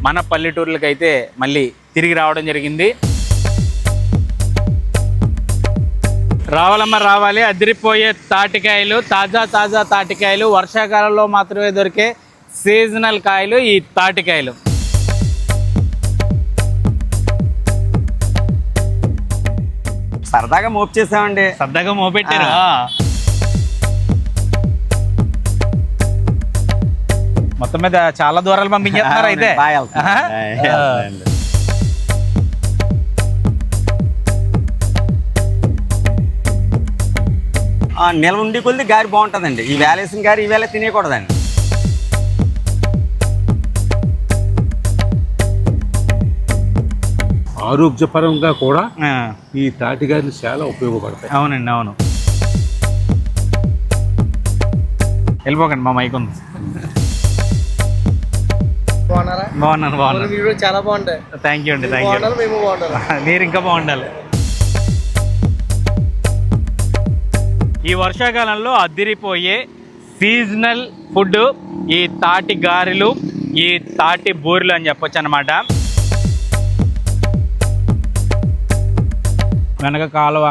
మన పల్లెటూర్లకు అయితే మళ్ళీ తిరిగి రావడం జరిగింది. రావాలమ్మ రావాలి, అదిరిపోయే తాటికాయలు, తాజా తాజా తాటికాయలు, వర్షాకాలంలో మాత్రమే దొరికే సీజనల్ కాయలు ఈ తాటికాయలు. సరదాగా మోపు చేసామండి. సరదాగా మోపెట్టారు. మొత్తం మీద చాలా దూరాలు పంపించేస్తున్నారు అయితే. నిల్వ ఉండి కొద్ది గారి బాగుంటుందండి. ఈ వేళ వేసిన గారి ఈ వేళ తినేయకూడదండి. ఆరోగ్యపరంగా కూడా ఈ తాటిగాయలు చాలా ఉపయోగపడతాయి. అవునండి, అవును. వెళ్ళిపోకండి, మా మైక్ ఉంది. బాగున్నాను. చాలా బాగుంటాయి. థ్యాంక్ యూ అండి, థ్యాంక్ యూ. మీరు ఇంకా బాగుండాలి. ఈ వర్షాకాలంలో అదిరిపోయే సీజనల్ ఫుడ్ ఈ తాటి గారెలు, ఈ తాటి బూరెలు అని చెప్పొచ్చు అనమాట. వెనక కాలువ,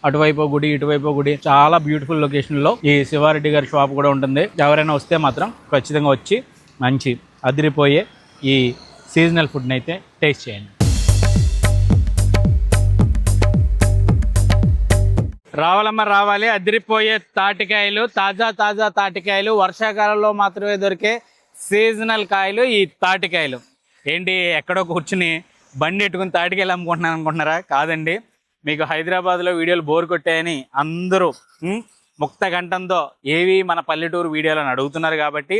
అటువైపు గుడి, ఇటువైపు గుడి, చాలా బ్యూటిఫుల్ లొకేషన్లో ఈ శివారెడ్డి గారి షాప్ కూడా ఉంటుంది. ఎవరైనా వస్తే మాత్రం ఖచ్చితంగా వచ్చి మంచి అదిరిపోయే ఈ సీజనల్ ఫుడ్ని అయితే టేస్ట్ చేయండి. రావాలమ్మ రావాలి, అదిరిపోయే తాటికాయలు, తాజా తాజా తాటికాయలు, వర్షాకాలంలో మాత్రమే దొరికే సీజనల్ కాయలు ఈ తాటికాయలు. ఏంటి ఎక్కడో కూర్చుని బండి ఎట్టుకుని తాటికాయలు అమ్ముకుంటున్నాను అనుకుంటున్నారా? కాదండి, మీకు హైదరాబాద్లో వీడియోలు బోర్ కొట్టాయని అందరూ ముక్త కంఠంతో ఏవి మన పల్లెటూరు వీడియోలను అడుగుతున్నారు కాబట్టి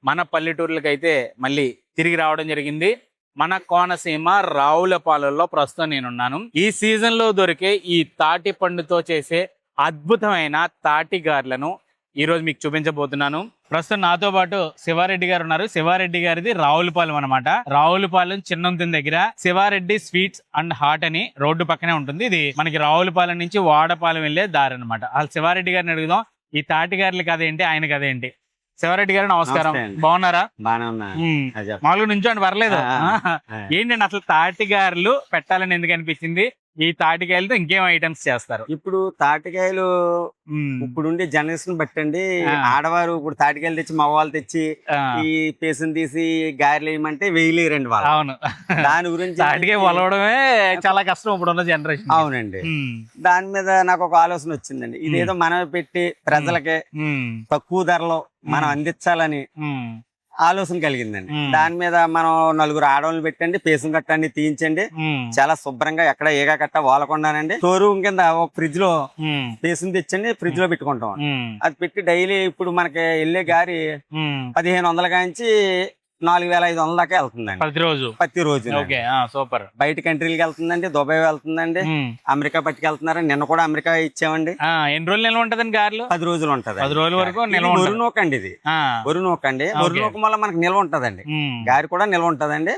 మన పల్లెటూర్లకైతే మళ్ళీ తిరిగి రావడం జరిగింది. మన కోనసీమ రావులపాలెంలో ప్రస్తుతం నేనున్నాను. ఈ సీజన్లో దొరికే ఈ తాటి పండుతో చేసే అద్భుతమైన తాటి గారెలను ఈరోజు మీకు చూపించబోతున్నాను. ప్రస్తుతం నాతో పాటు శివారెడ్డి గారు ఉన్నారు. శివారెడ్డి గారిది రావులపాలెం అనమాట. రావులపాలెం చిన్నంతిన దగ్గర శివారెడ్డి స్వీట్స్ అండ్ హాట్ అని రోడ్డు పక్కనే ఉంటుంది. ఇది మనకి రావులపాలెం నుంచి వాడపాలెం వెళ్ళే దారి అనమాట. వాళ్ళు శివారెడ్డి గారిని అడుగుదాం, ఈ తాటి గారెలు కదేంటి, ఆయన కదేంటి. శివారెడ్డి గారు నమస్కారం, బాగున్నారా? మామూలుగా నుంచోండి, పర్లేదు. ఏంటండి అసలు తాటి గారెలు పెట్టాలని ఎందుకు అనిపించింది? ఈ తాటికాయలతో ఇంకేం ఐటమ్స్ చేస్తారు? ఇప్పుడు తాటికాయలు ఇప్పుడుండే జనరేషన్ బట్టండి. ఆడవారు ఇప్పుడు తాటికాయలు తెచ్చి మగవాళ్ళు తెచ్చి ఈ పేసుని తీసి గారెలు వేయమంటే వేయలేరండి వాళ్ళు. అవును, దాని గురించి తాటికాయ వలవడమే చాలా కష్టం ఇప్పుడున్న జనరేషన్. అవునండి, దాని మీద నాకు ఒక ఆలోచన వచ్చిందండి. ఇదేదో మనం పెట్టి ప్రజలకి తక్కువ ధరలో మనం అందించాలని ఆలోచన కలిగిందండి. దాని మీద మనం నలుగురు ఆడవాళ్ళు పెట్టండి, పేసం కట్టండి తీయించండి, చాలా శుభ్రంగా ఎక్కడ ఏగా కట్ట వాలకుండానండి స్టోర్ రూమ్ కింద ఒక ఫ్రిడ్జ్ లో పేసం తెచ్చండి, ఫ్రిడ్జ్ లో పెట్టుకుంటాం. అది పెట్టి డైలీ ఇప్పుడు మనకి వెళ్ళే గారి 1500 కాంచి 4500 దాకా వెళ్తుందండి ప్రతిరోజు. సూపర్. బయట కంట్రీలకి వెళ్తుందండి, దుబాయ్ వెళ్తుందండి, అమెరికా పట్టుకెళ్తున్నారు. నిన్న కూడా అమెరికా ఇచ్చామండి. ఎన్ని రోజులు నిల్వ ఉంటదండి గారెలు? 10 రోజులు ఉంటది. 10 రోజుల వరకు ఒరునూకండి. ఇది ఒరునూకండి. ఒరునూకం వల్ల మనకు నిల్వ ఉంటదండి. గారి కూడా నిల్వ ఉంటదండి.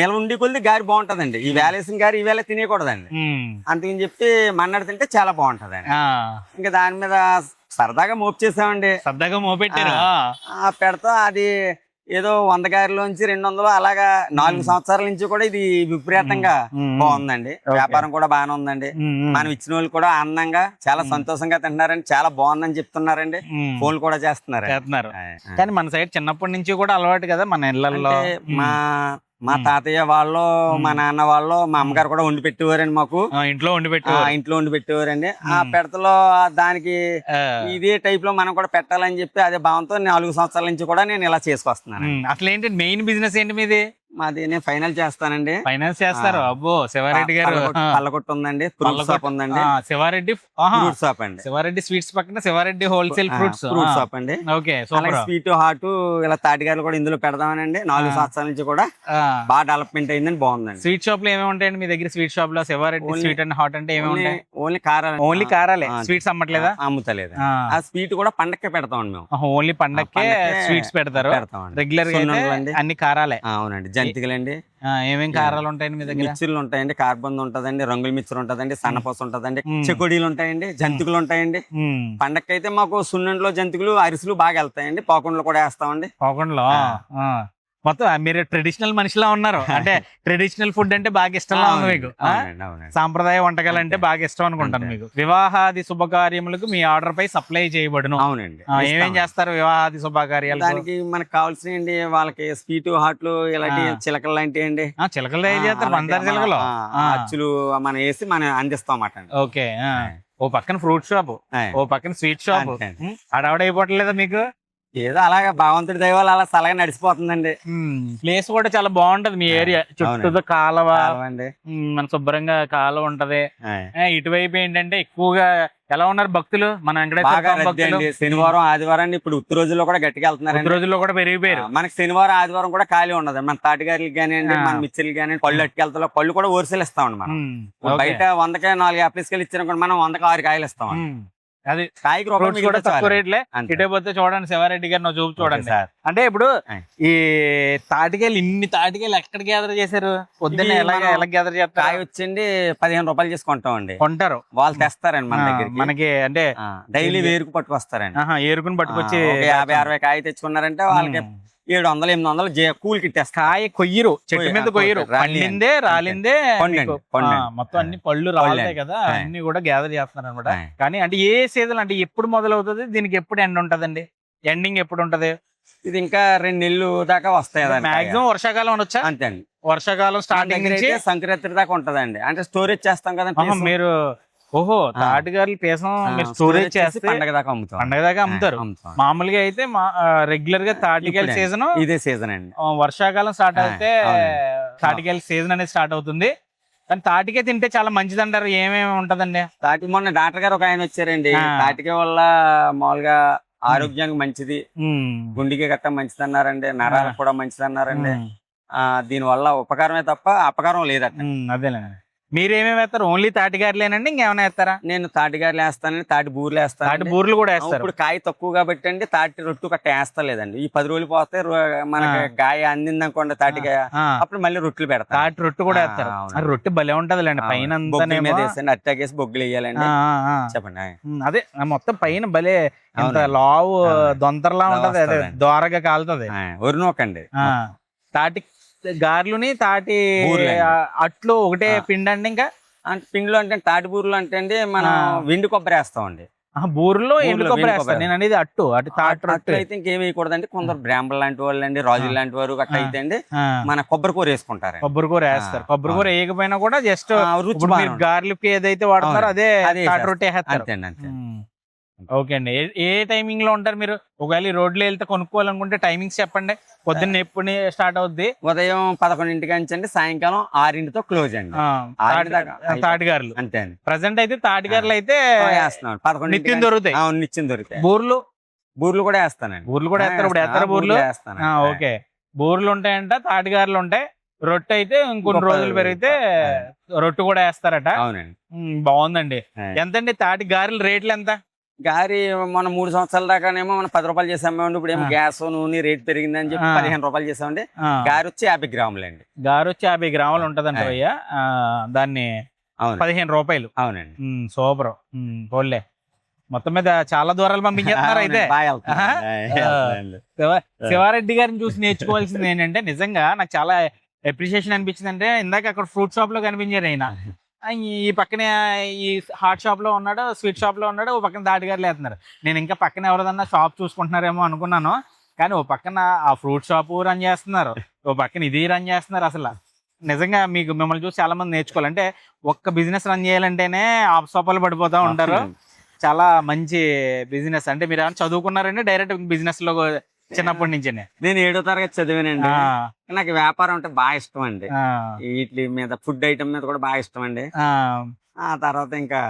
నిల్వ ఉండి కొద్ది గారి బాగుంటదండి. ఈ వేళ వేసిన గారి ఈ వేళ తినేయకూడదండి. అందుకని చెప్పి మన్నాడు తింటే చాలా బాగుంటదండి. ఇంకా దాని మీద సరదాగా మోపు చేసామండి. సరదాగా మోపెట్టారు. పెడతా అది ఏదో 100 గారిలోంచి 200 అలాగా 4 సంవత్సరాల నుంచి కూడా ఇది విపరీతంగా బాగుందండి. వ్యాపారం కూడా బాగానే ఉందండి. మనం ఇచ్చిన వాళ్ళు కూడా ఆనందంగా చాలా సంతోషంగా తింటున్నారండి. చాలా బాగుందని చెప్తున్నారండి. ఫోన్లు కూడా చేస్తున్నారు. కానీ మన సైడ్ చిన్నప్పటి నుంచి కూడా అలవాటు కదా మన ఇళ్లలో. మా తాతయ్య వాళ్ళు, మా నాన్న వాళ్ళు, మా అమ్మగారు కూడా వండి పెట్టేవారండి. మాకు ఇంట్లో వండి పెట్టేవారండి. ఆ పెడతలో దానికి ఇదే టైప్ లో మనం కూడా పెట్టాలని చెప్పి అదే భావంతో 4 సంవత్సరాల నుంచి కూడా నేను ఇలా చేసుకొస్తున్నాను. అసలు ఏంటి మెయిన్ బిజినెస్ ఏంటి మీది? మాది నేను ఫైనల్ చేస్తానండి. ఫైనాన్స్ చేస్తారు? అబ్బో, శివారెడ్డి గారు పల్లకొట్టు ఉందండి, ఫ్రూట్ షాప్ ఉందండి. శివారెడ్డి ఫ్రూట్ షాప్ అండి. శివారెడ్డి స్వీట్స్ పక్కన శివారెడ్డి హోల్సేల్ ఫ్రూట్ షాప్ అండి. స్వీట్ హాట్ ఇలా తాటిగారులు కూడా ఇందులో పెడదామనండి. 4 సంవత్సరాల నుంచి కూడా బాగా డెవలప్మెంట్ అయిందండి, బాగుందండి. స్వీట్ షాప్ లో ఏమేమి ఉంటాయండి మీ దగ్గర? స్వీట్ షాప్ లో శివారెడ్డి స్వీట్ అండ్ హాట్ అంటే ఏమేమి ఉంటాయి? ఓన్లీ కారాలే, స్వీట్స్ అమ్మట్లేదా? అమ్ముతలేదు. ఆ స్వీట్ కూడా పండక్కే పెడతామండి మేము. ఓన్లీ పండక్కే స్వీట్స్ పెడతారు. రెగ్యులర్ గా అన్ని కారాలే. అవునండి, జంతికలండి. ఏమేమి కారాలు ఉంటాయండి మీ దగ్గర? మిర్చిలు ఉంటాయండి, కార్బంద్ ఉంటదండి, రంగుల మిర్చులు ఉంటదండి, సన్నపూస ఉంటదండి, చెకోడీలు ఉంటాయండి, జంతికలు ఉంటాయండి. పండక్కైతే మాకు సున్నంలో జంతికలు, అరిసెలు బాగా వెళ్తాయండి. పాకుండలో కూడా వేస్తామండి. పాకుండలో మొత్తం మీరు ట్రెడిషనల్ మనిషిలా ఉన్నారు. అంటే ట్రెడిషనల్ ఫుడ్ అంటే బాగా ఇష్టంలా ఉంది మీకు. అవునండి, అవునండి. సాంప్రదాయ వంటకాలు అంటే బాగా ఇష్టం అనుకుంటాను మీకు. వివాహాది శుభకార్యములకు మీ ఆర్డర్ పై సప్లై చేయబడును. అవునండి. ఏమేం చేస్తారు వివాహాది శుభకార్యాలు? దానికి మనకు కావాల్సినవి వాళ్ళకి స్వీట్ హాట్లు ఇలాంటి చిలకలు లాంటివి అండి. చిలకలు తయారు చేస్తారు, పందారు చిలకలు అచ్చులు మనం వేసి మనం అందిస్తాం అన్నమాట. ఓకే. ఓ పక్కన ఫ్రూట్ షాప్, ఓ పక్కన స్వీట్ షాప్. అడవడైపోవట్లేదా మీకు? ఏదో అలాగా భగవంతుడి దయ వల్ల అలా సలగా నడిచిపోతుందండి. ప్లేస్ కూడా చాలా బాగుంటది మీ ఏరియా. చుట్టూ కాలువ, అండి మన శుభ్రంగా కాలువ ఉంటది. ఇటువైపు ఏంటంటే ఎక్కువగా ఎలా ఉన్నారు భక్తులు? మన వెంకటేశ్వర భక్తులు శనివారం ఆదివారం ఇప్పుడు ఉత్తర రోజుల్లో కూడా గట్టిగా వెళ్తున్నారు. రోజుల్లో కూడా పెరిగిపోయారు. మనకి శనివారం ఆదివారం కూడా ఖాళీ ఉండదు. మన తాటిగారికి కానివ్వండి, మన మిర్చిలు కానివ్వండి, పళ్ళు అట్టుకెళ్తా పళ్ళు కూడా ఓరిసెలు ఇస్తామండి. మనం బయట 100కి 4 యాపిల్స్కి ఇచ్చిన కూడా మనం 100కి 6 కాయలు ఇస్తాం. అది కాయకి కూడా తక్కువ రేట్లే. ఇటే పోతే చూడండి శివారెడ్డి గారు చూపు చూడండి. అంటే ఇప్పుడు ఈ తాటికాయలు ఇన్ని తాటికాయలు ఎక్కడ గ్యాదర్ చేశారు? పొద్దున్న ఎలా గ్యాదర్ చేస్తారు? కాయ వచ్చండి 15 రూపాయలు చేసుకుంటాం అండి. కొంటారు వాళ్ళు తెస్తారండి మన దగ్గర. మనకి అంటే డైలీ వేరుకు పట్టుకొస్తారండి. ఏరుకుని పట్టుకొచ్చి 50-60 కాయ తెచ్చుకున్నారంటే వాళ్ళకి 700-800 కూలికి ఇట్టేస్తారు. కాయ కొయ్యరు, చెట్టు మీద కొయ్యరు, పండిందే రాలిందే మొత్తం అన్ని పళ్ళు రాలుతాయి కదా, అన్ని కూడా గ్యాదర్ చేస్తున్నారు అనమాట. కానీ అంటే ఏ సీజన్ అంటే ఎప్పుడు మొదలవుతుంది? దీనికి ఎప్పుడు ఎండ్ ఉంటదండి? ఎండింగ్ ఎప్పుడు ఉంటది? ఇది ఇంకా 2 నెలలు దాకా వస్తాయి. మాక్సిమం వర్షాకాలం అనొచ్చా? అంతే అండి. వర్షాకాలం స్టార్టింగ్ నుంచి సంక్రాంతి దాకా ఉంటదండి. అంటే స్టోరేజ్ చేస్తాం కదా మీరు. ఓహో, తాటిగారులు పీసం మీరు స్టోరేజ్ చేస్తే పండగ దాకా అమ్ముతాం. పండగ దాకా అమ్ముతారు. మామూలుగా అయితే రెగ్యులర్ గా తాటికాయల సీజన్ ఇదే సీజన్ అండి. వర్షాకాలం స్టార్ట్ అయితే తాటికాయల సీజన్ అనేది స్టార్ట్ అవుతుంది. కానీ తాటికాయ తింటే చాలా మంచిది అంటారు. ఏమేమి ఉంటదండి? మొన్న డాక్టర్ గారు ఒక ఆయన వచ్చారండి. తాటికాయ వల్ల మామూలుగా ఆరోగ్యానికి మంచిది, గుండెకి గట్ట మంచిది అన్నారండి, నరాలకు కూడా మంచిది అన్నారండి. దీని వల్ల ఉపకారమే తప్ప అపకారం లేదట. అదేలేండి. మీరేమేమి వేస్తారు? ఓన్లీ తాటిగారులేనండి, ఇంకేమైనా వేస్తారా? నేను తాటిగారులు వేస్తానండి, తాటి బూర్లు వేస్తాను. తాటి బూర్లు కూడా వేస్తారు. ఇప్పుడు కాయ తక్కువ కాబట్టి అండి తాటి రొట్టు కట్ట వేస్తలేదండి. ఈ 10 రోజులు పోతే మనకి గాయ అందిందనుకోండి తాటికాయ, అప్పుడు మళ్ళీ రొట్లు పెడతారు. తాటి రొట్టు కూడా వేస్తారు. రొట్టె భలే ఉంటదిలేండి. పైన అట్టాకేసి బొగ్గులు వేయాలండి. చెప్పండి. అదే మొత్తం పైన భలే ఎంత లావు దొంతరలా ఉంటది, అదే దోరగా కాలుతుంది. ఒరినోకండి. తాటి గారెలుని తాటి అట్లు ఒకటే పిండి అండి. ఇంకా పిండిలో అంటే తాటి బూరెలు అంటే అండి మనం వెండి కొబ్బరి వేస్తామండి. బూరెలో ఎండు కొబ్బరి వేస్తాను నేను అనేది. అట్టు తాటి రొట్టె అయితే ఇంకేమి వేయకూడదండి. కొందరు బ్రాహ్మణులు లాంటి వాళ్ళు అండి, రాజులు లాంటి వారు గట్ట అయితే అండి మన కొబ్బరి కూర వేసుకుంటారు. కొబ్బరి కూర వేస్తారు. కొబ్బరి కూర వేయకపోయినా కూడా జస్ట్ గారెలకి ఏదైతే వాడుతున్నారో అదే తాటి రొట్టె వేస్తారు. ఓకే అండి. ఏ టైమింగ్ లో ఉంటారు మీరు? ఒకవేళ రోడ్లో వెళ్తే కొనుక్కోవాలనుకుంటే టైమింగ్స్ చెప్పండి. పొద్దున్న ఎప్పుడు స్టార్ట్ అవుద్ది? ఉదయం 11 నుంచి సాయంకాలం 6 క్లోజ్ అండి. తాటిగారులు అంతే అండి. ప్రజెంట్ అయితే తాటిగారులు అయితే 11 నిత్యం దొరుకుతాయి. నిత్యం దొరుకుతాయి. బూర్లు కూడా వేస్తానండి. బూర్లు కూడా వేస్తారు. ఇప్పుడు వేస్తారు బూర్లు. ఓకే, బూర్లు ఉంటాయంట, తాటిగారులు ఉంటాయి. రొట్టె అయితే ఇంకొన్ని రోజులు పెరిగితే రొట్టె కూడా వేస్తారట. అవునండి. బాగుందండి. ఎంతండి తాటి గారెలు రేట్లు ఎంత? గారి మన 3 సంవత్సరాల దాకానేమో మనం 10 రూపాయలు చేసామండి. ఇప్పుడు ఏమో గ్యాస్ నూనె రేట్ పెరిగిందని చెప్పి 15 రూపాయలు చేసామండి. గారి వచ్చి 50 గ్రాములు అండి. గారి వచ్చి 50 గ్రాములు ఉంటదంట అయ్యా. దాన్ని 15 రూపాయలు. అవునండి. సూపర్. పోలే, మొత్తం మీద చాలా దూరాలు పంపించేస్తున్నారు అయితే. శివారెడ్డి గారిని చూసి నేర్చుకోవాల్సింది ఏంటంటే, నిజంగా నాకు చాలా అప్రిషియేషన్ అనిపించింది. అంటే ఇందాక అక్కడ ఫ్రూట్ షాప్ లో కనిపించారు ఆయన. ఈ పక్కనే ఈ హాట్ షాప్ లో ఉన్నాడు, స్వీట్ షాప్ లో ఉన్నాడు, ఓ పక్కన తాటిగారులు వేస్తున్నారు. నేను ఇంకా పక్కన ఎవరిదన్నా షాప్ చూసుకుంటున్నారేమో అనుకున్నాను. కానీ ఓ పక్కన ఆ ఫ్రూట్ షాప్ రన్ చేస్తున్నారు, ఓ పక్కన ఇది రన్ చేస్తున్నారు. అసలు నిజంగా మిమ్మల్ని చూసి చాలా మంది నేర్చుకోవాలి. అంటే ఒక్క బిజినెస్ రన్ చేయాలంటేనే ఆపసోపాలు పడిపోతూ ఉంటారు. చాలా మంచి బిజినెస్. అంటే మీరు ఏమైనా చదువుకున్నారంటే డైరెక్ట్ బిజినెస్ లో చిన్నప్పటి నుంచి? నేను 7వ తరగతి చదివానండి. నాకు వ్యాపారం అంటే బాగా ఇష్టం అండి. వీటి మీద ఫుడ్ ఐటమ్ మీద కూడా బాగా ఇష్టం అండి. ఆ తర్వాత ఇంకా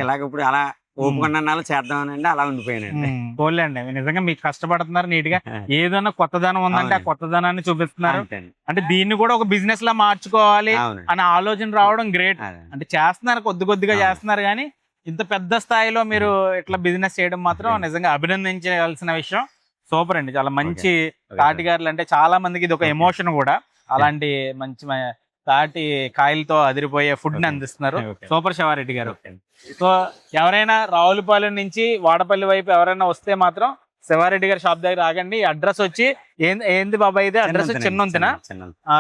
ఇలాగ ఇప్పుడు అలా ఓపుకున్నాళ్ళు చేద్దామనండి, అలా ఉండిపోయానండి. పోలేండి, నిజంగా మీకు కష్టపడుతున్నారు. నీట్ గా ఏదైనా కొత్తదనం ఉందంటే ఆ కొత్తదనాన్ని చూపిస్తున్నారు. అంటే దీన్ని కూడా ఒక బిజినెస్ లా మార్చుకోవాలి అనే ఆలోచన రావడం గ్రేట్. అంటే చేస్తున్నారు, కొద్దిగా చేస్తున్నారు. కానీ ఇంత పెద్ద స్థాయిలో మీరు ఇట్లా బిజినెస్ చేయడం మాత్రం నిజంగా అభినందించాల్సిన విషయం. సూపర్ అండి. చాలా మంచి తాటిగారులు అంటే చాలా మందికి ఇది ఒక ఎమోషన్ కూడా. అలాంటి మంచి తాటి కాయలతో అదిరిపోయే ఫుడ్ ని అందిస్తున్నారు. సూపర్ శివారెడ్డి గారు. సో ఎవరైనా రావులపాలెం నుంచి వాడపల్లి వైపు ఎవరైనా వస్తే మాత్రం శివారెడ్డి గారి షాప్ దగ్గర ఆగండి. అడ్రస్ వచ్చి ఏంది బాబాయ్ ఇది అడ్రస్? చిన్నొంతిన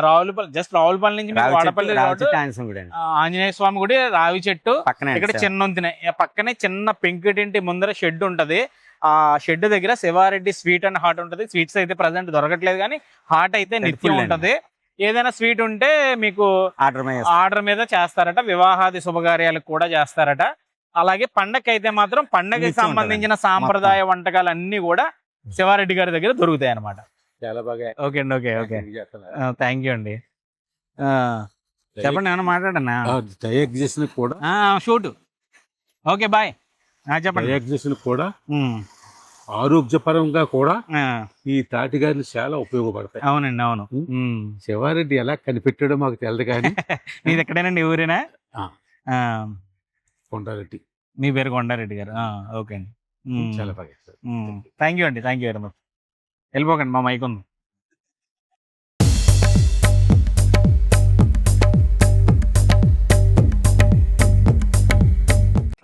రావులపల్లి, జస్ట్ రావులపల్లి నుంచి మీకు వాడపల్లి రోడ్డు, ఆంజనేయ స్వామి గుడి, రావి చెట్టు ఇక్కడ చిన్నొంతిన పక్కనే చిన్న పెంకుటింటి ముందర షెడ్ ఉంటది. ఆ షెడ్ దగ్గర శివారెడ్డి స్వీట్ అండ్ హాట్ ఉంటది. స్వీట్స్ అయితే ప్రజెంట్ దొరకట్లేదు కానీ హాట్ అయితే నిత్యం ఉంటది. ఏదైనా స్వీట్ ఉంటే మీకు ఆర్డర్ మీద చేస్తారట. వివాహాది శుభకార్యాలకు కూడా చేస్తారట. అలాగే పండగకి అయితే మాత్రం పండగకి సంబంధించిన సాంప్రదాయ వంటకాలు అన్ని కూడా శివారెడ్డి గారి దగ్గర దొరుకుతాయి అన్నమాట. చాలా బాగా. ఓకే అండి, ఓకే ఓకే, థ్యాంక్ యూ అండి. చెప్పండి, ఏమైనా మాట్లాడన్నా? డయాగ్జిషన్ కూడా షూట్. Okay bye. చెప్పండి. డయాగ్జిషన్ కూడా ఆరోగ్యపరంగా కూడా ఈ తాటిగాయలు చాలా ఉపయోగపడతాయి. అవునండి, అవును. శివారెడ్డి ఎలా కనిపెట్టాడో మాకు తెలియదు కానీ మీది ఎక్కడేనండి ఊరేనా? కొండారెడ్డి. మీ పేరు కొండారెడ్డి గారు? ఓకే అండి, చాలా బాగా. థ్యాంక్ యూ అండి, థ్యాంక్ యూ వెరీ మచ్. వెళ్ళిపోకండి, మా మైక్ ఉంది.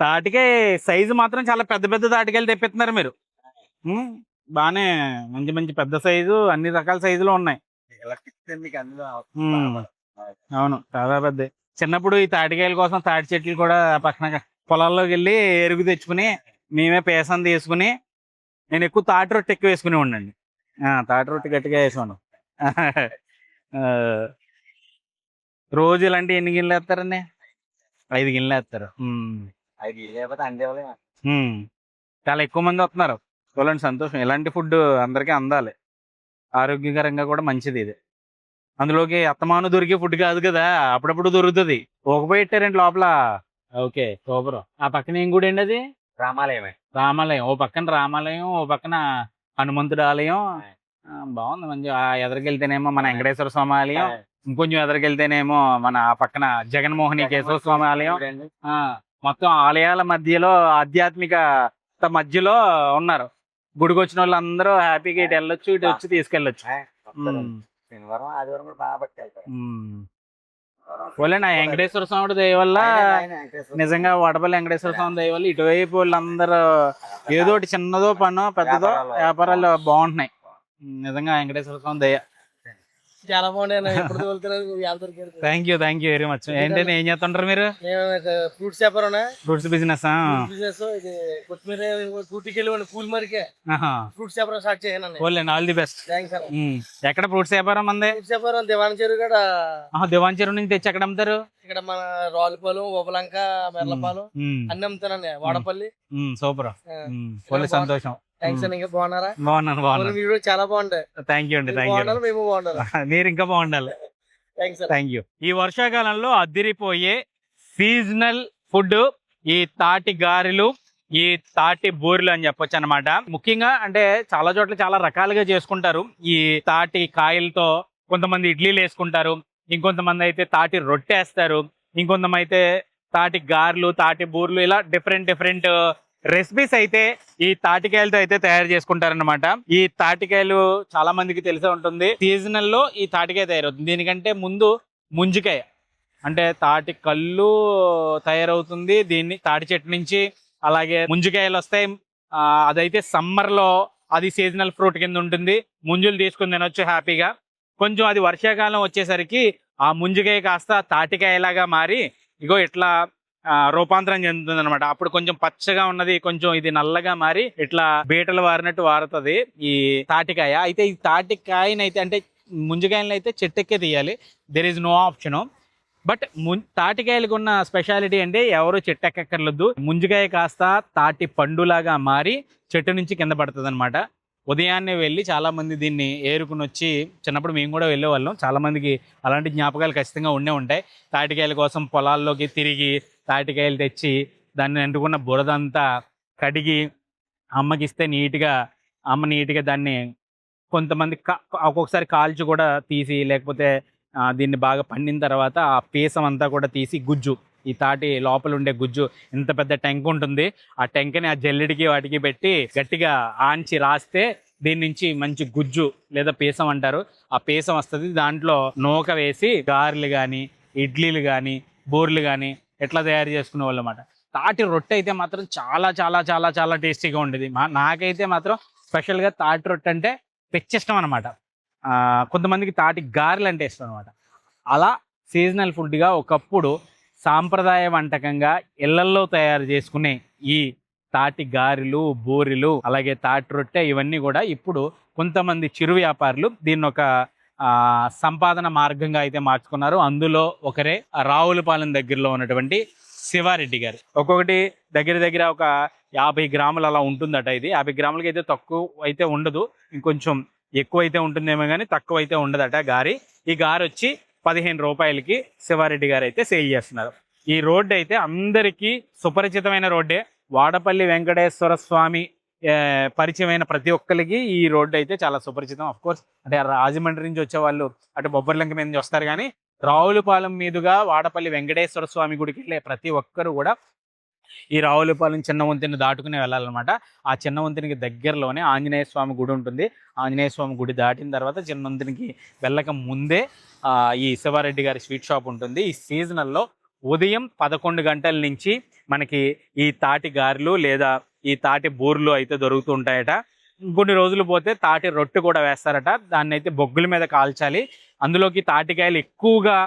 తాటికాయ సైజు మాత్రం చాలా పెద్ద పెద్ద తాటికాయలు తెప్పిస్తున్నారు మీరు. బానే మంచి మంచి పెద్ద సైజు, అన్ని రకాల సైజులో ఉన్నాయి. అవును, చాలా పెద్ద. చిన్నప్పుడు ఈ తాటికాయల కోసం తాటి చెట్లు కూడా పక్కన పొలాల్లోకి వెళ్ళి ఎరుగు తెచ్చుకుని మేమే పేసం తీసుకుని, నేను ఎక్కువ తాటి రొట్టె ఎక్కువ వేసుకుని ఉండండి. తాటి రొట్టె గట్టిగా వేసాను. రోజు ఇలాంటి ఎన్ని గిన్నెలు వేస్తారండి? 5 గిన్నెలు వేస్తారు. చాలా ఎక్కువ మంది వస్తున్నారు. చూడండి, సంతోషం. ఇలాంటి ఫుడ్ అందరికీ అందాలి, ఆరోగ్యకరంగా కూడా మంచిది ఇది. అందులోకి అత్తమాను దొరికే ఫుడ్ కాదు కదా, అప్పుడప్పుడు దొరుకుతుంది. పెట్టారండి లోపల. Okay, super. ఆ పక్కన ఏం గుడి అండి అది? రామాలయమే. రామాలయం. ఓ పక్కన రామాలయం, ఓ పక్కన హనుమంతుడు ఆలయం. బాగుంది. మంచి ఎదరికెళ్తేనేమో మన వెంకటేశ్వర స్వామి ఆలయం, ఇంకొంచెం ఎదరికెళ్తేనేమో మన పక్కన జగన్మోహిని కేశవ స్వామి ఆలయం. మొత్తం ఆలయాల మధ్యలో, ఆధ్యాత్మిక మధ్యలో ఉన్నారు. గుడికి వచ్చిన వాళ్ళు అందరూ హ్యాపీగా ఇటు వెళ్ళొచ్చు, ఇటు వచ్చి తీసుకెళ్ళొచ్చు. నా వెంకటేశ్వర స్వామి దయ వల్ల, నిజంగా వడపల్లి వెంకటేశ్వర స్వామి దయ వల్ల ఇటువైపు వాళ్ళందరూ ఏదో ఒకటి చిన్నదో పనో పెద్దదో వ్యాపారాలు బాగుంటున్నాయి. నిజంగా వెంకటేశ్వర స్వామి దయ. చాలా బాగుంటాయి. Thank you very much. ఏంటంటే ఏం చేస్తుంటారు మీరు? ఫ్రూట్స్ వ్యాపారం, ఫ్రూట్స్ బిజినెస్. ఇది కొత్తిమీర పూల్ మరికే ఫ్రూట్స్ వ్యాపారం స్టార్ట్ చేయాలి. All the best. థ్యాంక్స్. ఎక్కడ ఫ్రూట్స్ వ్యాపారం అంది? ఫ్రూట్స్ వ్యాపారం దివాన్ చెరువు కూడా. దివాన్ చెరువు నుంచి తెచ్చి ఎక్కడ అమ్ముతారు? ఇక్కడ మన రావులపాలెం, ఓపలంక, మెర్లపాలెం అన్ని అమ్ముతానండి. వాడపల్లి. సూపర్. సంతోషం. బాగున్నాను. వీడియో చాలా బాగుంటాయి. థ్యాంక్ యూ అండి, మేము బాగుండాలి. మీరు ఇంకా బాగుండాలి. Thank you. ఈ వర్షాకాలంలో అద్దిరిపోయే సీజనల్ ఫుడ్ ఈ తాటి గారెలు, ఈ తాటి బూరెలు అని చెప్పొచ్చు అనమాట. ముఖ్యంగా అంటే చాలా చోట్ల చాలా రకాలుగా చేసుకుంటారు. ఈ తాటి కాయలతో కొంతమంది ఇడ్లీలు వేసుకుంటారు, ఇంకొంతమంది అయితే తాటి రొట్టె వేస్తారు, ఇంకొంతమంది అయితే తాటి గారెలు, తాటి బూరెలు, ఇలా డిఫరెంట్ రెసిపీస్ అయితే ఈ తాటికాయలతో అయితే తయారు చేసుకుంటారనమాట. ఈ తాటికాయలు చాలా మందికి తెలిసే ఉంటుంది. సీజనల్ లో ఈ తాటికాయ తయారవుతుంది. దీనికంటే ముందు ముంజికాయ అంటే తాటి కళ్ళు తయారవుతుంది. దీన్ని తాటి చెట్టు నుంచి అలాగే ముంజికాయలు వస్తాయి. అదైతే సమ్మర్ లో అది సీజనల్ ఫ్రూట్ కింద ఉంటుంది. ముంజులు తీసుకుని తినొచ్చు హ్యాపీగా. కొంచెం అది వర్షాకాలం వచ్చేసరికి ఆ ముంజికాయ కాస్త తాటికాయలాగా మారి ఇగో ఇట్లా రూపాంతరం చెందుతుంది అనమాట. అప్పుడు కొంచెం పచ్చగా ఉన్నది కొంచెం ఇది నల్లగా మారి ఇట్లా బీటలు వారినట్టు వారుతుంది ఈ తాటికాయ. అయితే ఈ తాటికాయనైతే అంటే ముంజికాయలను అయితే చెట్టెక్కే తీయాలి. There is no option. But తాటికాయలకు ఉన్న స్పెషాలిటీ అంటే ఎవరు చెట్టు ఎక్కక్కర్లేదు. ముంజికాయ కాస్త తాటి పండులాగా మారి చెట్టు నుంచి కింద పడుతుంది అనమాట. ఉదయాన్నే వెళ్ళి చాలా మంది దీన్ని ఏరుకుని వచ్చి, చిన్నప్పుడు మేము కూడా వెళ్ళేవాళ్ళం. చాలా మందికి అలాంటి జ్ఞాపకాలు ఖచ్చితంగా ఉంటాయి. తాటికాయల కోసం పొలాల్లోకి తిరిగి తాటికాయలు తెచ్చి దాన్ని అంటుకున్న బురదంతా కడిగి అమ్మకి ఇస్తే అమ్మ నీట్గా దాన్ని కొంతమంది ఒక్కొక్కసారి కాల్చి కూడా తీసి, లేకపోతే దీన్ని బాగా పండిన తర్వాత ఆ పీసం అంతా కూడా తీసి గుజ్జు, ఈ తాటి లోపల ఉండే గుజ్జు, ఇంత పెద్ద టెంక్ ఉంటుంది. ఆ టెంకని ఆ జల్లెడికి వాటికి పెట్టి గట్టిగా ఆంచి రాస్తే దీని నుంచి మంచి గుజ్జు లేదా పీసం అంటారు, ఆ పీసం వస్తుంది. దాంట్లో నూక వేసి గారెలు కానీ, ఇడ్లీలు కానీ, బూరెలు కానీ ఎట్లా తయారు చేసుకునే వాళ్ళు అన్నమాట. తాటి రొట్టె అయితే మాత్రం చాలా చాలా చాలా చాలా టేస్టీగా ఉండేది. నాకైతే మాత్రం స్పెషల్గా తాటి రొట్టె అంటే పిచ్చిష్టం అనమాట. కొంతమందికి తాటి గారెలు అంటే ఇష్టం అనమాట. అలా సీజనల్ ఫుడ్గా ఒకప్పుడు సాంప్రదాయ వంటకంగా ఇళ్లల్లో తయారు చేసుకునే ఈ తాటి గారెలు, బూరెలు, అలాగే తాటి రొట్టె ఇవన్నీ కూడా ఇప్పుడు కొంతమంది చిరు వ్యాపారులు దీన్ని ఒక సంపాదన మార్గంగా అయితే మార్చుకున్నారు. అందులో ఒకరే రావులపాలెం దగ్గరలో ఉన్నటువంటి శివారెడ్డి గారు. ఒక్కొక్కటి దగ్గర దగ్గర ఒక 50 గ్రాములు అలా ఉంటుందట. ఇది 50 గ్రాములకి అయితే తక్కువ అయితే ఉండదు, ఇంకొంచెం ఎక్కువ అయితే ఉంటుందేమో కానీ తక్కువ అయితే ఉండదట గారి. ఈ గారి వచ్చి 15 రూపాయలకి శివారెడ్డి గారు అయితే సేల్ చేస్తున్నారు. ఈ రోడ్డు అయితే అందరికీ సుపరిచితమైన రోడ్డే. వాడపల్లి వెంకటేశ్వర స్వామి పరిచయమైన ప్రతి ఒక్కరికి ఈ రోడ్డు అయితే చాలా సుపరిచితం. అఫ్ కోర్స్ అంటే రాజమండ్రి నుంచి వచ్చే వాళ్ళు అటు బొబ్బర్లంక మీద నుంచి వస్తారు, కానీ రావులపాలెం మీదుగా వాడపల్లి వెంకటేశ్వర స్వామి గుడికి వెళ్ళే ప్రతి ఒక్కరు కూడా ఈ రావులపాలెం చిన్న వంతెన దాటుకునే వెళ్ళాలన్నమాట. ఆ చిన్న వంతెనకి దగ్గరలోనే ఆంజనేయ స్వామి గుడి ఉంటుంది. ఆంజనేయ స్వామి గుడి దాటిన తర్వాత చిన్న వంతెనకి వెళ్ళక ముందే ఈ శివారెడ్డి గారి స్వీట్ షాప్ ఉంటుంది. ఈ సీజనల్లో ఉదయం 11 గంటల నుంచి మనకి ఈ తాటి గారెలు లేదా ఈ తాటి బూర్లు అయితే దొరుకుతూ ఉంటాయట. కొన్ని రోజులు పోతే తాటి రొట్టె కూడా వేస్తారట. దాన్ని అయితే బొగ్గుల మీద కాల్చాలి, అందులోకి తాటికాయలు ఎక్కువగా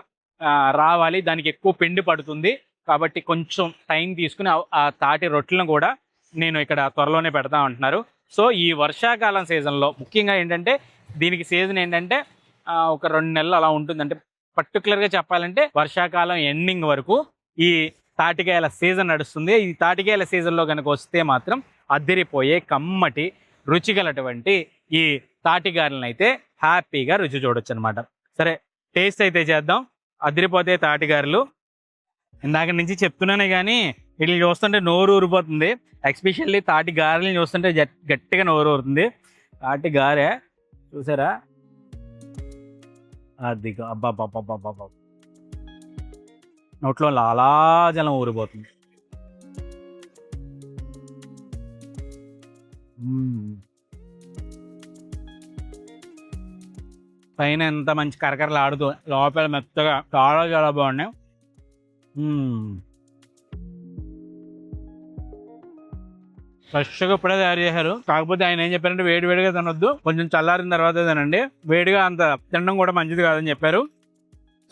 రావాలి, దానికి ఎక్కువ పిండి పడుతుంది కాబట్టి కొంచెం టైం తీసుకుని ఆ తాటి రొట్టెలను కూడా నేను ఇక్కడ త్వరలోనే పెడతా ఉంటున్నారు. సో ఈ వర్షాకాలం సీజన్లో ముఖ్యంగా ఏంటంటే దీనికి సీజన్ ఏంటంటే ఒక 2 నెలలు అలా ఉంటుంది. అంటే పర్టికులర్గా చెప్పాలంటే వర్షాకాలం ఎండింగ్ వరకు ఈ తాటికాయల సీజన్ నడుస్తుంది. ఈ తాటికాయల సీజన్లో కనుక వస్తే మాత్రం అద్దరిపోయే కమ్మటి రుచిగలటువంటి ఈ తాటిగారెలను అయితే హ్యాపీగా రుచి చూడొచ్చు అనమాట. సరే టేస్ట్ అయితే చేద్దాం. అద్దరిపోతే తాటిగారెలు ఇందాక నుంచి చెప్తున్నానే కానీ వీటిని చూస్తుంటే నోరు ఊరిపోతుంది. ఎస్పెషల్లీ తాటి గారెలను చూస్తుంటే గట్టిగా నోరు ఊరుతుంది. తాటి గారె చూసారా, అది అబ్బాబ్బాబ్బాబ్బా నోట్లో లాలాజలం ఊరిపోతుంది. పైన ఎంత మంచి కరకరలు ఆడుతూ లోపల మెత్తగా చాలా చాలా బాగున్నాయి. ఫ్రెష్గా ఇప్పుడే తయారు చేశారు. కాకపోతే ఆయన ఏం చెప్పారంటే వేడివేడిగా తినొద్దు, కొంచెం చల్లారిన తర్వాత తినండి, వేడిగా అంత తినడం కూడా మంచిది కాదని చెప్పారు.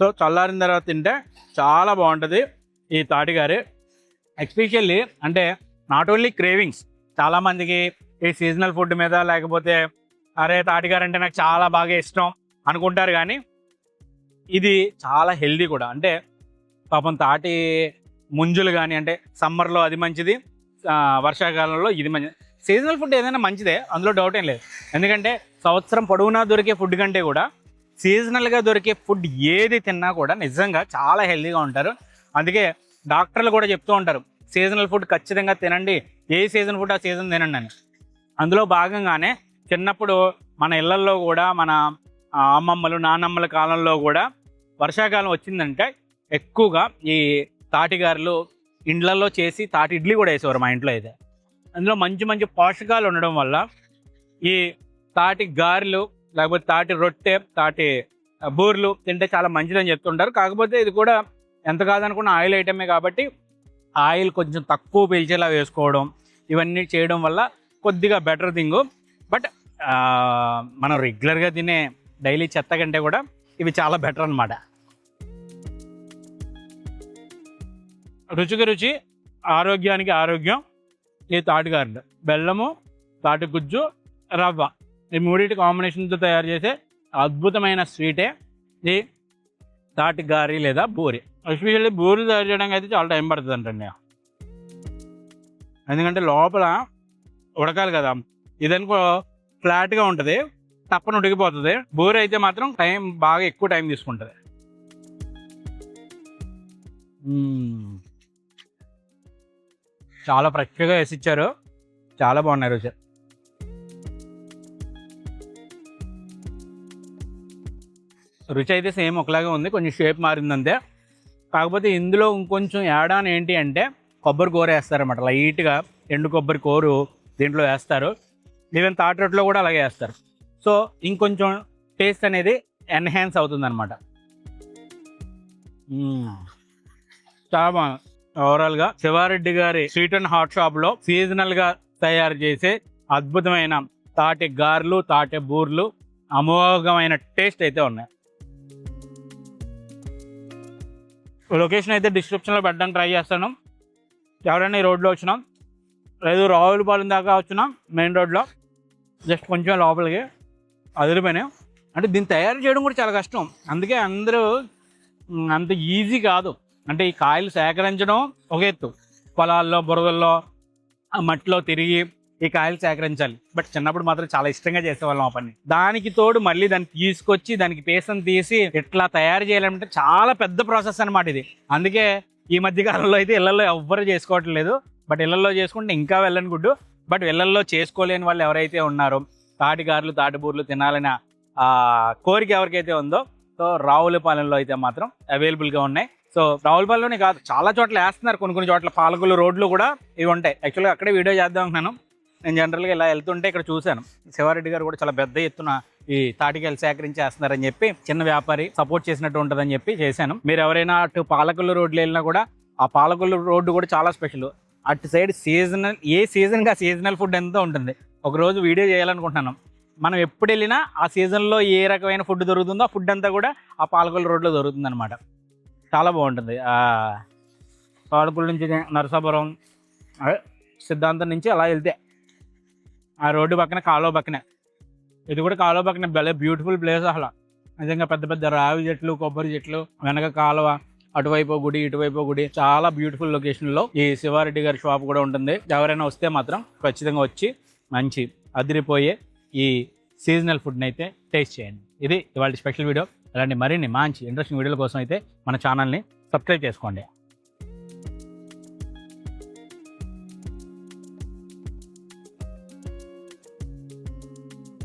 సో చల్లారిన తర్వాత తింటే చాలా బాగుంటుంది ఈ తాటిగారి. ఎస్పెషల్లీ అంటే నాట్ ఓన్లీ క్రేవింగ్స్, చాలామందికి ఈ సీజనల్ ఫుడ్ మీద లేకపోతే అరే తాటిగారు అంటే నాకు చాలా బాగా ఇష్టం అనుకుంటారు, కానీ ఇది చాలా హెల్దీ కూడా. అంటే పాపం తాటి ముంజులు కానీ అంటే సమ్మర్లో అది మంచిది, వర్షాకాలంలో ఇది మంచిది. సీజనల్ ఫుడ్ ఏదైనా మంచిదే, అందులో డౌట్ ఏం లేదు. ఎందుకంటే సంవత్సరం పొడవునా దొరికే ఫుడ్ కంటే కూడా సీజనల్గా దొరికే ఫుడ్ ఏది తిన్నా కూడా నిజంగా చాలా హెల్దీగా ఉంటారు. అందుకే డాక్టర్లు కూడా చెప్తూ ఉంటారు సీజనల్ ఫుడ్ ఖచ్చితంగా తినండి, ఏ సీజన్ ఫుడ్ ఆ సీజన్ తినండి అని. అందులో భాగంగానే చిన్నప్పుడు మన ఇళ్లల్లో కూడా మన అమ్మమ్మలు నాన్నమ్మల కాలంలో కూడా వర్షాకాలం వచ్చిందంటే ఎక్కువగా ఈ తాటిగారులు ఇండ్లలో చేసి తాటి ఇడ్లీ కూడా వేసేవారు మా ఇంట్లో అయితే. అందులో మంచి మంచి పోషకాలు ఉండడం వల్ల ఈ తాటి గారెలు లేకపోతే తాటి రొట్టె తాటి బూర్లు తింటే చాలా మంచిదని చెప్తుంటారు. కాకపోతే ఇది కూడా ఎంత కాదనుకున్న ఆయిల్ ఐటమే కాబట్టి ఆయిల్ కొంచెం తక్కువ పీల్చేలా వేసుకోవడం ఇవన్నీ చేయడం వల్ల కొద్దిగా బెటర్ థింగ్. బట్ మనం రెగ్యులర్గా తినే డైలీ చెత్త కంటే కూడా ఇవి చాలా బెటర్ అనమాట. రుచికి రుచి, ఆరోగ్యానికి ఆరోగ్యం. ఈ తాటిగారెలు బెల్లము, తాటి గుజ్జు, రవ్వ ఈ మూడింటి కాంబినేషన్తో తయారు చేసే అద్భుతమైన స్వీటే ఈ తాటి గారి లేదా బూరి. ఎస్పెషల్లీ బూరి తయారు చేయడానికి అయితే చాలా టైం పడుతుంది అంటండి, ఎందుకంటే లోపల ఉడకాలి కదా. ఇదనుకో ఫ్లాట్గా ఉంటుంది, తప్పని ఉడికిపోతుంది. బూరి అయితే మాత్రం బాగా ఎక్కువ టైం తీసుకుంటుంది. చాలా ఫ్రెష్గా వేసి ఇచ్చారు, చాలా బాగున్నాయి రుచి. రుచి అయితే సేమ్ ఒకలాగే ఉంది, కొంచెం షేప్ మారిందంతే. కాకపోతే ఇందులో ఇంకొంచెం యాడాన్ ఏంటి అంటే కొబ్బరి కూర వేస్తారన్నమాట. లైట్గా ఎండు కొబ్బరి కూర దీంట్లో వేస్తారు. ఈవెన్ తాటి రొట్టెలో కూడా అలాగే వేస్తారు. సో ఇంకొంచెం టేస్ట్ అనేది ఎన్హాన్స్ అవుతుందన్నమాట. చాలా బాగుంది. ఓవరాల్గా శివారెడ్డి గారి స్వీట్ అండ్ హాట్ షాప్లో సీజనల్గా తయారు చేసే అద్భుతమైన తాటి గారెలు, తాటి బూర్లు అమోఘమైన టేస్ట్ అయితే ఉన్నాయి. లొకేషన్ అయితే డిస్క్రిప్షన్లో పెట్టడానికి ట్రై చేస్తాను. ఎవరైనా ఈ రోడ్లో వచ్చినా లేదు రావులపాలెం దాకా వచ్చినా మెయిన్ రోడ్లో జస్ట్ కొంచెం లోపలికి అదిరిపోయినాయి. అంటే దీన్ని తయారు చేయడం కూడా చాలా కష్టం, అందుకే అందరూ అంత ఈజీ కాదు. అంటే ఈ కాయలు సేకరించడం ఒక ఎత్తు, పొలాల్లో బురదల్లో ఆ మట్టిలో తిరిగి ఈ కాయలు సేకరించాలి. బట్ చిన్నప్పుడు మాత్రం చాలా ఇష్టంగా చేసేవాళ్ళం ఆ పని. దానికి తోడు మళ్ళీ దాన్ని తీసుకొచ్చి దానికి పేసం తీసి ఇట్లా తయారు చేయాలంటే చాలా పెద్ద ప్రాసెస్ అనమాట ఇది. అందుకే ఈ మధ్య కాలంలో అయితే ఇళ్లలో ఎవ్వరు చేసుకోవట్లేదు. బట్ ఇళ్లలో చేసుకుంటే ఇంకా వెళ్ళని గుడ్డు. బట్ ఇళ్లలో చేసుకోలేని వాళ్ళు ఎవరైతే ఉన్నారో తాటిగారులు తాటిబూర్లు తినాలని కోరిక ఎవరికైతే ఉందో సో రావులపాలెంలో అయితే మాత్రం అవైలబుల్గా ఉన్నాయి. సో రావులపాలెంలోనే కాదు చాలా చోట్ల వేస్తున్నారు, కొన్ని చోట్ల పాలకులు రోడ్లు కూడా ఇవి ఉంటాయి. యాక్చువల్గా అక్కడే వీడియో చేద్దాం అనుకున్నాను. నేను జనరల్గా ఇలా వెళ్తుంటే ఇక్కడ చూశాను శివారెడ్డి గారు కూడా చాలా పెద్ద ఎత్తున ఈ తాటికాయలు సేకరించి వేస్తున్నారని చెప్పి చిన్న వ్యాపారి సపోర్ట్ చేసినట్టు ఉంటుందని చెప్పి చేశాను. మీరు ఎవరైనా అటు పాలకొల్లు రోడ్లు వెళ్ళినా కూడా ఆ పాలకొల్లు రోడ్డు కూడా చాలా స్పెషల్. అటు సైడ్ సీజనల్, ఏ సీజన్గా సీజనల్ ఫుడ్ ఎంతో ఉంటుంది. ఒకరోజు వీడియో చేయాలనుకుంటున్నాను. మనం ఎప్పుడు వెళ్ళినా ఆ సీజన్లో ఏ రకమైన ఫుడ్ దొరుకుతుందో ఆ ఫుడ్ అంతా కూడా ఆ పాలకొల్లు రోడ్లో దొరుకుతుంది అనమాట. చాలా బాగుంటుంది. పాలకొల్లు నుంచి నరసాపురం సిద్ధాంతం నుంచి అలా వెళ్తే ఆ రోడ్డు పక్కన కాలువ పక్కనే, ఇది కూడా కాలువ పక్కన భలే బ్యూటిఫుల్ ప్లేస్. అసలు నిజంగా పెద్ద పెద్ద రావి చెట్లు, కొబ్బరి చెట్లు, వెనక కాలువ, అటువైపు గుడి ఇటువైపు గుడి, చాలా బ్యూటిఫుల్ లొకేషన్లో ఈ శివారెడ్డి గారి షాప్ కూడా ఉంటుంది. ఎవరైనా వస్తే మాత్రం ఖచ్చితంగా వచ్చి మంచి అదిరిపోయే ఈ సీజనల్ ఫుడ్ని అయితే టేస్ట్ చేయండి. ఇది ఇవాళ స్పెషల్ వీడియో. అలాంటి మరిన్ని మంచి ఇంట్రెస్టింగ్ వీడియోల కోసం అయితే మన ఛానల్ని సబ్స్క్రైబ్ చేసుకోండి.